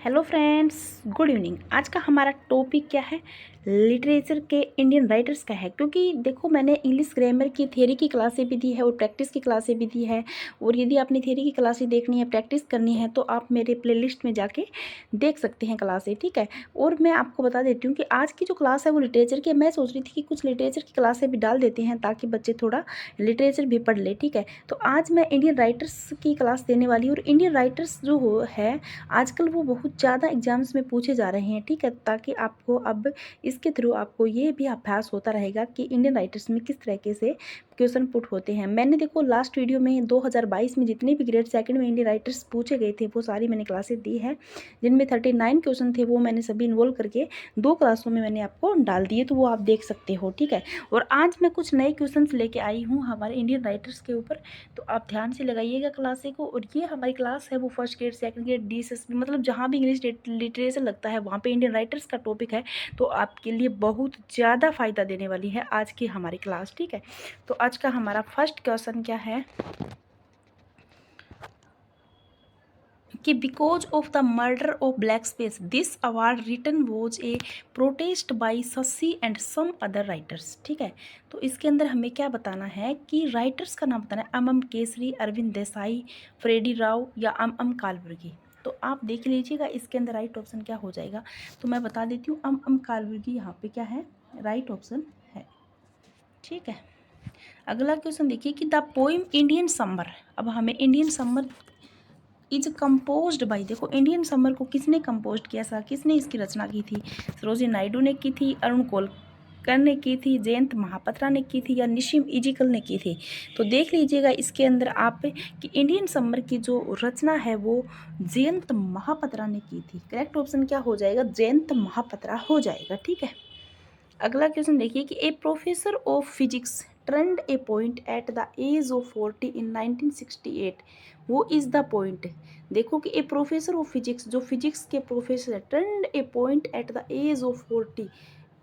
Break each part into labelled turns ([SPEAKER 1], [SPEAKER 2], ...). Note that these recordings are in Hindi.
[SPEAKER 1] Hello friends, good evening. आज का हमारा टॉपिक क्या है? लिटरेचर के इंडियन राइटर्स का है। क्योंकि देखो, मैंने इंग्लिश ग्रामर की थ्योरी की क्लासें भी दी है और प्रैक्टिस की क्लासें भी दी है। और यदि आपने थ्योरी की क्लासें देखनी है, प्रैक्टिस करनी है, तो आप मेरे प्लेलिस्ट में जाके देख सकते हैं क्लासें, ठीक है। और मैं आपको बता देती हूँ कि आज की जो क्लास है वो लिटरेचर की है। मैं सोच रही थी कि कुछ लिटरेचर की क्लासें भी डाल देते हैं ताकि बच्चे थोड़ा लिटरेचर भी पढ़ ले, ठीक है। तो आज मैं इंडियन राइटर्स की क्लास देने वाली हूँ। और इंडियन राइटर्स जो है आजकल वो बहुत ज़्यादा एग्जाम्स में पूछे जा रहे हैं, ठीक है। ताकि आपको अब इसके थ्रू आपको ये भी अभ्यास होता रहेगा कि इंडियन राइटर्स में किस तरीके से क्वेश्चन पुट होते हैं। मैंने देखो लास्ट वीडियो में 2022 में जितने भी ग्रेड सेकंड में इंडियन राइटर्स पूछे गए थे वो सारी मैंने क्लासेस दी है, जिनमें 39 क्वेश्चन थे। वो मैंने सभी इन्वॉल्व करके 2 क्लासों में मैंने आपको डाल दिए, तो वो आप देख सकते हो, ठीक है। और आज मैं कुछ नए क्वेश्चन लेके आई हूँ हमारे इंडियन राइटर्स के ऊपर, तो आप ध्यान से लगाइएगा क्लासे को। और ये हमारी क्लास है वो first grade second grade DSS मतलब जहाँ भी इंग्लिश लिटरेचर लगता है वहाँ पे इंडियन राइटर्स का टॉपिक है। तो आपके लिए बहुत ज़्यादा फ़ायदा देने वाली है आज की हमारी क्लास, ठीक है। तो आज का हमारा फर्स्ट क्वेश्चन क्या है कि because of the murder of black space this award return was a protest by Shashi and some other writers, ठीक है। तो इसके अंदर हमें क्या बताना है कि राइटर्स का नाम बताना है। एम केसरी, अरविंद देसाई, फ्रेडी राव या एम कालवर्गी। तो आप देख लीजिएगा इसके अंदर राइट ऑप्शन क्या हो जाएगा। तो मैं बता देती हूँ एम कालवर्गी यहाँ पे क्या है, राइट ऑप्शन है, ठीक है। अगला क्वेश्चन देखिए कि द पोइम इंडियन समर। अब हमें Indian summer is composed by, देखो इंडियन समर को किसने कंपोज किया था, किसने इसकी रचना की थी? सरोजिनी नायडू ने की थी, अरुण कोलकर ने की थी, जयंत महापात्रा ने की थी या निशिम इजिकल ने की थी? तो देख लीजिएगा इसके अंदर आप कि इंडियन समर की जो रचना है वो जयंत महापात्रा ने की थी। करेक्ट ऑप्शन क्या हो जाएगा? जयंत महापात्रा हो जाएगा, ठीक है। अगला क्वेश्चन देखिए कि a professor of physics turned a point at the age of 40 in 1968। वो इज द पॉइंट। देखो कि ए प्रोफेसर ऑफ फिजिक्स, जो फिजिक्स के professor turned a point at the age of 40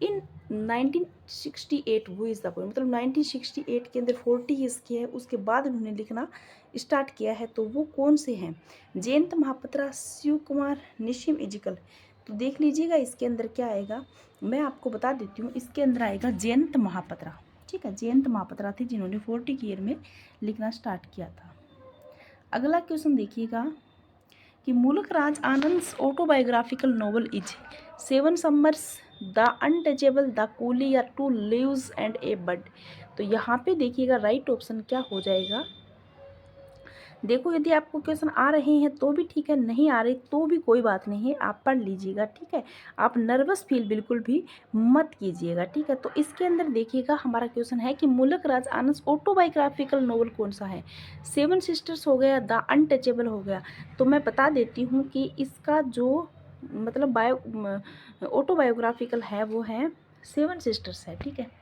[SPEAKER 1] in 1968। वो इज द पॉइंट मतलब 1968 के अंदर 40 ईयर्स की है, उसके बाद उन्होंने लिखना स्टार्ट किया है। तो वो कौन से हैं? जयंत महापात्रा, शिव कुमार, निशिम इजिकल। तो देख लीजिएगा इसके अंदर क्या आएगा, मैं आपको बता देती हूँ। इसके अंदर आएगा जयंत महापात्रा, ठीक है। जयंत महापात्रा थे जिन्होंने 40 की ईयर में लिखना स्टार्ट किया था। अगला क्वेश्चन देखिएगा कि Mulk Raj Anand autobiographical novel is seven summers, the untouchable, the coolie या two leaves and a bud. तो यहाँ पे देखिएगा राइट ऑप्शन क्या हो जाएगा। देखो यदि आपको क्वेश्चन आ रहे हैं तो भी ठीक है, नहीं आ रहे तो भी कोई बात नहीं है, आप पढ़ लीजिएगा, ठीक है। आप नर्वस फील बिल्कुल भी मत कीजिएगा, ठीक है। तो इसके अंदर देखिएगा हमारा क्वेश्चन है कि मुल्क राज आनंद ऑटोबायोग्राफिकल नॉवल कौन सा है? सेवन सिस्टर्स हो गया, द अनटचेबल हो गया। तो मैं बता देती हूँ कि इसका जो मतलब ऑटोबायोग्राफिकल है वो है सेवन सिस्टर्स है, ठीक है।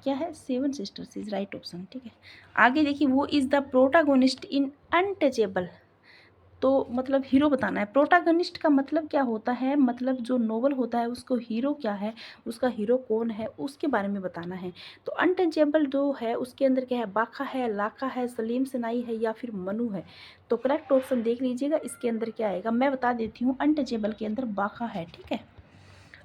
[SPEAKER 1] क्या है? Seven sisters is right option, ठीक है। आगे देखिए वो is the protagonist in untouchable. तो मतलब हीरो बताना है। प्रोटागनिस्ट का मतलब क्या होता है? मतलब जो नोवेल होता है उसको हीरो क्या है, उसका हीरो कौन है, उसके बारे में बताना है। तो अनटचेबल जो है उसके अंदर क्या है? बाका है, लाका है, सलीम सिनाई है या फिर मनु है? तो करेक्ट ऑप्शन देख लीजिएगा इसके अंदर क्या आएगा, मैं बता देती हूँ। अनटचेबल के अंदर बाका है, ठीक है।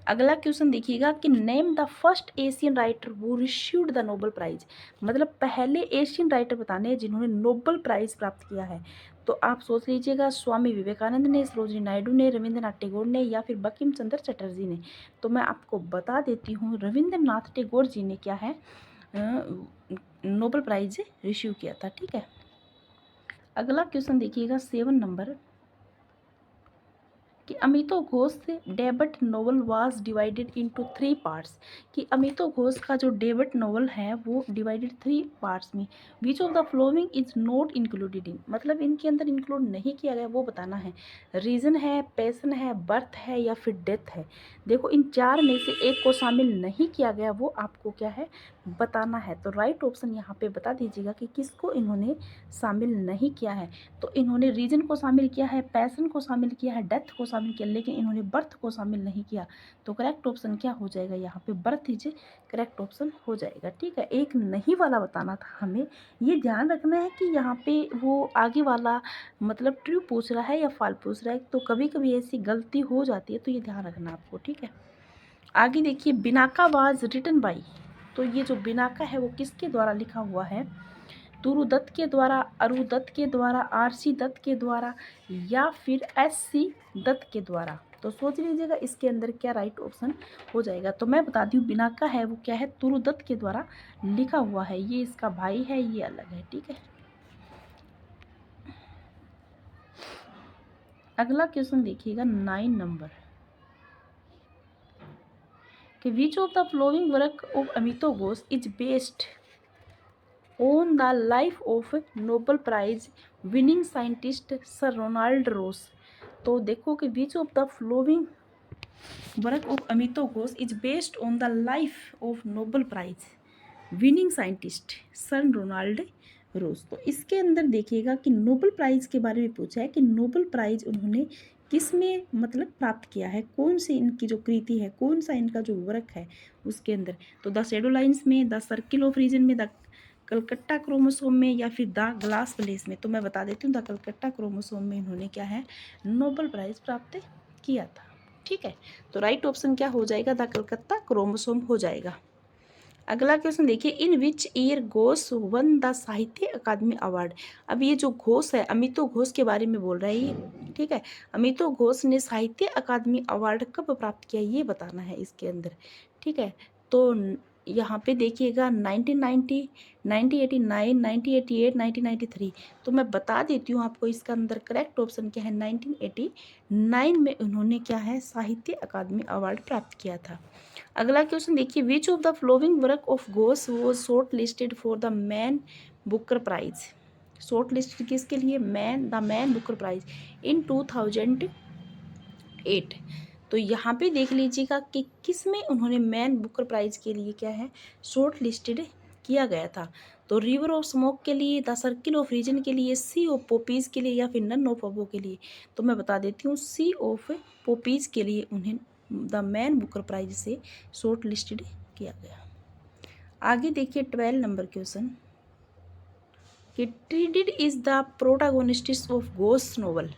[SPEAKER 1] अगला क्वेश्चन देखिएगा कि name the first Asian writer who received the Nobel prize. मतलब पहले एशियन राइटर बताने हैं जिन्होंने नोबेल प्राइज प्राप्त किया है। तो आप सोच लीजिएगा, स्वामी विवेकानंद ने, सरोजिनी नायडू ने, रविंद्रनाथ टैगोर ने या फिर बंकिम चंद्र चटर्जी ने? तो मैं आपको बता देती हूँ रविंद्रनाथ टैगोर जी ने क्या है नोबेल प्राइज रिसीव किया था, ठीक है। अगला क्वेश्चन देखिएगा 7 नंबर कि Amitav Ghosh debut novel was divided into 3 parts. कि अमितो घोष का जो डेबट नोवेल है वो डिवाइडेड 3 पार्ट्स में। विच of the following is not included in, मतलब इनके अंदर इंक्लूड नहीं किया गया वो बताना है। रीज़न है, पैसन है, बर्थ है या फिर डेथ है? देखो इन चार में से एक को शामिल नहीं किया गया, वो आपको क्या है बताना है। तो राइट ऑप्शन यहाँ पे बता दीजिएगा कि किसको इन्होंने शामिल नहीं किया है। तो इन्होंने रीजन को शामिल किया है, पैशन को शामिल किया है, डेथ को शामिल किया, लेकिन इन्होंने बर्थ को शामिल नहीं किया। तो करेक्ट ऑप्शन क्या हो जाएगा यहाँ पे, बर्थ इज करेक्ट ऑप्शन हो जाएगा। ठीक है, एक नहीं वाला बताना था हमें। ये ध्यान रखना है कि यहाँ पे वो आगे वाला मतलब ट्रू पूछ रहा है या फॉल्स पूछ रहा है, तो कभी कभी ऐसी गलती हो जाती है, तो ये ध्यान रखना आपको। ठीक है, आगे देखिए, बिनाका वाज रिटन बाई। तो ये जो बिनाका है वो किसके द्वारा लिखा हुआ है, तुरु दत्त के द्वारा, अरु दत्त के द्वारा, आरसी दत्त के द्वारा, या फिर एससी दत्त के द्वारा। तो सोच लीजिएगा इसके अंदर क्या राइट ऑप्शन हो जाएगा। तो मैं बता दूं, बिनाका है वो क्या है, तुरु दत्त के द्वारा लिखा हुआ है। ये इसका भाई है, ये अलग है। ठीक है, अगला क्वेश्चन देखिएगा 9 नंबर कि which of the following work of Amitav Ghosh is based on the life of Nobel prize winning scientist sir Ronald Ross. तो देखो कि which of the following work of Amitav Ghosh is based on the life of Nobel prize winning scientist sir Ronald Ross. तो इसके अंदर देखिएगा कि नोबेल प्राइज के बारे में पूछा है कि नोबेल प्राइज उन्होंने किस में मतलब प्राप्त किया है, कौन सी इनकी जो कृति है, कौन सा इनका जो वर्क है उसके अंदर। तो द शैडो लाइन्स में, द सर्किल ऑफ रीजन में, द कलकत्ता क्रोमोसोम में, या फिर द ग्लास प्लेस में। तो मैं बता देती हूँ, द कलकत्ता क्रोमोसोम में इन्होंने क्या है, नोबेल प्राइज प्राप्त किया था। ठीक है, तो राइट ऑप्शन क्या हो जाएगा, द कलकत्ता क्रोमोसोम हो जाएगा। अगला क्वेश्चन देखिए, in which year Ghosh won the Sahitya Akademi award. अब ये जो घोष है, अमितो घोष के बारे में बोल रहा है ये। ठीक है, अमितो घोष ने साहित्य अकादमी अवार्ड कब प्राप्त किया, ये बताना है इसके अंदर। ठीक है, तो यहाँ पे देखिएगा 1990, 1989, 1988, 1993। तो मैं बता देती हूँ आपको, इसका अंदर करेक्ट ऑप्शन क्या है, 1989 में उन्होंने क्या है, साहित्य अकादमी अवार्ड प्राप्त किया था। अगला क्वेश्चन देखिए, which of the following work of Ghosh was short listed for the Man Booker prize. Short listed किसके लिए, the Man Booker prize in 2008। तो यहाँ पे देख लीजिएगा कि किस में उन्होंने मैन बुकर प्राइज के लिए क्या है, शॉर्ट लिस्टेड किया गया था। तो रिवर ऑफ स्मोक के लिए, द सर्किल ऑफ रीजन के लिए, सी ऑफ पोपीज के लिए, या फिर नन ऑफ अबो के लिए। तो मैं बता देती हूँ, सी ऑफ पोपीज के लिए उन्हें द मैन बुकर प्राइज से शॉर्ट लिस्टेड किया गया। आगे देखिए 12 नंबर क्वेश्चन कि ट्रीडिड is the protagonists of Ghosh novel.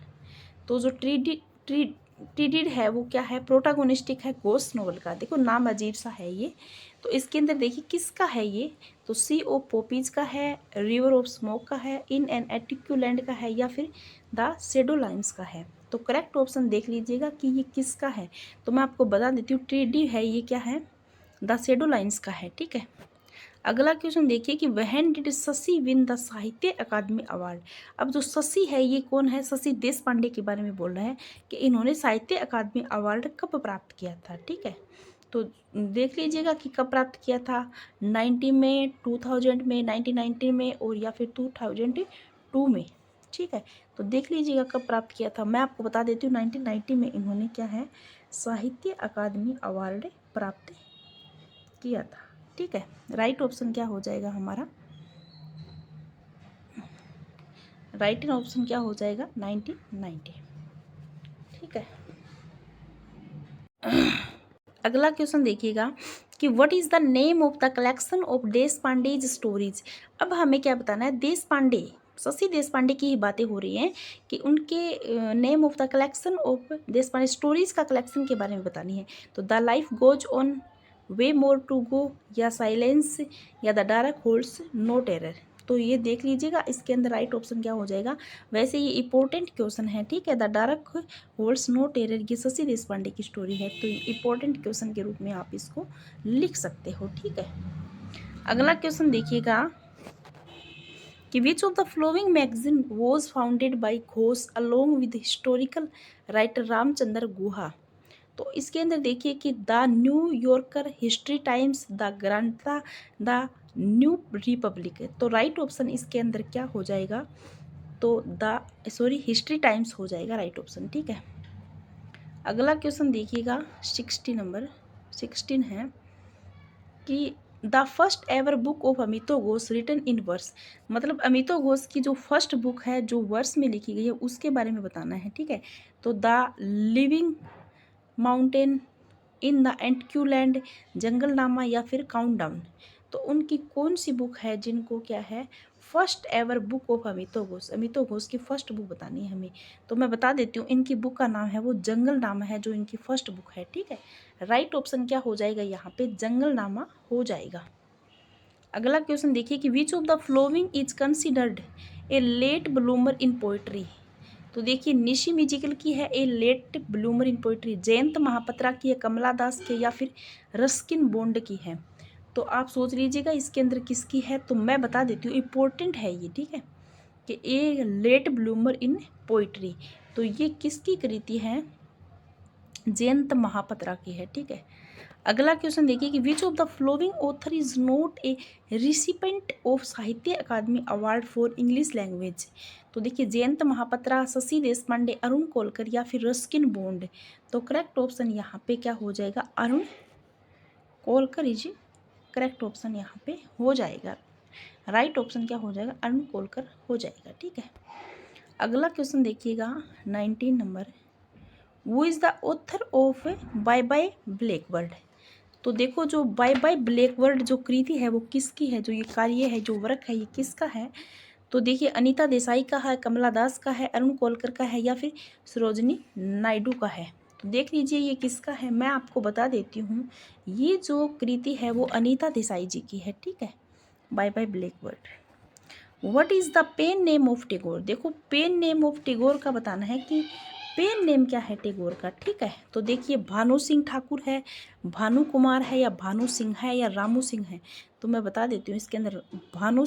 [SPEAKER 1] तो जो ट्रीडिड है वो क्या है, प्रोटागोनिस्टिक है घोष नोवेल का। देखो नाम अजीब सा है ये। तो इसके अंदर देखिए किसका है ये, तो सी ऑफ पोपीज का है, रिवर ऑफ स्मोक का है, इन एन एटिक्यूलैंड का है, या फिर द शेडो लाइन्स का है। तो करेक्ट ऑप्शन देख लीजिएगा कि ये किसका है। तो मैं आपको बता देती हूँ, ट्रीडी है ये क्या है, द शेडो लाइन्स का है। ठीक है, अगला क्वेश्चन देखिए कि when did Shashi win the Sahitya Akademi award. अब जो शशि है ये कौन है, शशि देश पांडे के बारे में बोल रहे हैं कि इन्होंने साहित्य अकादमी अवार्ड कब प्राप्त किया था। ठीक है, तो देख लीजिएगा कि कब प्राप्त किया था, 90 में, 2000 में, 1990 में, और या फिर 2002 में। ठीक है, तो देख लीजिएगा कब प्राप्त किया था। मैं आपको बता देती हूँ 1990 में इन्होंने क्या है, साहित्य अकादमी अवार्ड प्राप्त किया था। ठीक है, राइट ऑप्शन क्या हो जाएगा हमारा, राइट ऑप्शन क्या हो जाएगा, 1990। ठीक है, अगला क्वेश्चन देखिएगा कि what is the name of the collection of देश पांडेज स्टोरीज। अब हमें क्या बताना है, देश पांडे, शशि देश पांडे की ही बातें हो रही हैं कि उनके name of the collection of देश पांडे स्टोरीज का कलेक्शन के बारे में बतानी है। तो the life goes on, way more to go, या साइलेंस, या the dark holds no terror. तो ये देख लीजिएगा इसके अंदर राइट ऑप्शन क्या हो जाएगा। वैसे ये इंपॉर्टेंट क्वेश्चन है। ठीक है, the dark holds no terror ये शशि देशपांडे की स्टोरी है, तो इंपॉर्टेंट क्वेश्चन के रूप में आप इसको लिख सकते हो। ठीक है, अगला क्वेश्चन देखिएगा कि which of the following magazine was founded by Ghosh along with historical writer Ramachandra Guha. तो इसके अंदर देखिए कि the New Yorker, History Times, the Granta, the New Republic. तो राइट ऑप्शन इसके अंदर क्या हो जाएगा, तो हिस्ट्री टाइम्स हो जाएगा राइट ऑप्शन। ठीक है, अगला क्वेश्चन देखिएगा 16 नंबर 16 है कि the first ever book of Amitav Ghosh written in verse, मतलब अमितो घोष की जो फर्स्ट बुक है जो वर्स में लिखी गई है उसके बारे में बताना है, ठीक है। तो the living mountain, in the antique land, Jungle Nama या फिर काउंटडाउन। तो उनकी कौन सी बुक है जिनको क्या है first ever book of Amitav Ghosh की फर्स्ट बुक बतानी है हमें। तो मैं बता देती हूँ, इनकी बुक का नाम है वो जंगलनामा है, जो इनकी फर्स्ट बुक है, ठीक है। राइट ऑप्शन क्या हो जाएगा यहाँ पे, जंगलनामा हो जाएगा। अगला क्वेश्चन देखिए कि which of the following is considered a late bloomer in poetry. तो देखिए निशी म्यूजिकल की है a late bloomer in poetry, Jayanta Mahapatra की है, कमला दास की या फिर रस्किन बॉन्ड की है। तो आप सोच लीजिएगा इसके अंदर किसकी है। तो मैं बता देती हूँ, इम्पोर्टेंट है ये, ठीक है, कि ए लेट ब्लूमर इन पोइट्री, तो ये किसकी कृति है, जयंत महापात्रा की है, ठीक है। अगला क्वेश्चन देखिए कि which of the flowing author is not a recipient of साहित्य Akademi award for English language. तो देखिए जयंत महापात्रा, शशि देशपांडे, अरुण कोलकर या फिर रस्किन बॉन्ड। तो करेक्ट ऑप्शन यहाँ पे क्या हो जाएगा, अरुण कोलकर इज करेक्ट ऑप्शन यहाँ पे हो जाएगा। राइट ऑप्शन क्या हो जाएगा, अरुण कोलकर हो जाएगा, ठीक है। अगला क्वेश्चन देखिएगा 19 नंबर, वो is the author of bye bye blackbird. तो देखो जो बाय बाय ब्लैकबर्ड जो कृति है वो किसकी है, जो ये कार्य है, जो वर्क है, ये किसका है। तो देखिए अनीता देसाई का है, कमला दास का है, अरुण कोलकर का है या फिर सरोजनी नायडू का है। तो देख लीजिए ये किसका है, मैं आपको बता देती हूँ, ये जो कृति है वो अनीता देसाई जी की है, ठीक है, bye bye blackbird. What is the pen name of Tagore. देखो पेन नेम ऑफ टैगोर का बताना है कि पेन नेम क्या है टैगोर का, ठीक है। तो देखिए भानु सिंह ठाकुर है, भानु कुमार है या भानु सिंह है या रामू सिंह है। तो मैं बता देती हूँ इसके अंदर भानु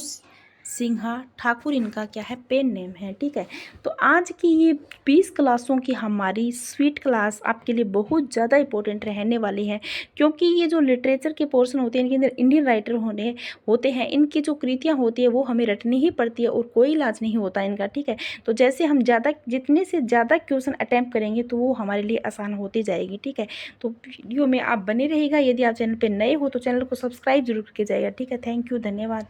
[SPEAKER 1] सिन्हा ठाकुर इनका क्या है पेन नेम है, ठीक है। तो आज की ये 20 क्लासों की हमारी स्वीट क्लास आपके लिए बहुत ज़्यादा इंपॉर्टेंट रहने वाली है, क्योंकि ये जो लिटरेचर के पोर्शन होते हैं इनके अंदर इंडियन राइटर होते हैं, इनकी जो कृतियाँ होती है वो हमें रटनी ही पड़ती है और कोई इलाज नहीं होता इनका, ठीक है। तो जैसे हम जितने से ज़्यादा क्वेश्चन अटैम्प्ट करेंगे तो वो हमारे लिए आसान होती जाएगी, ठीक है। तो वीडियो में आप बने रहिएगा, यदि आप चैनल पर नए हो तो चैनल को सब्सक्राइब जरूर करके जाएगा, ठीक है। थैंक यू, धन्यवाद।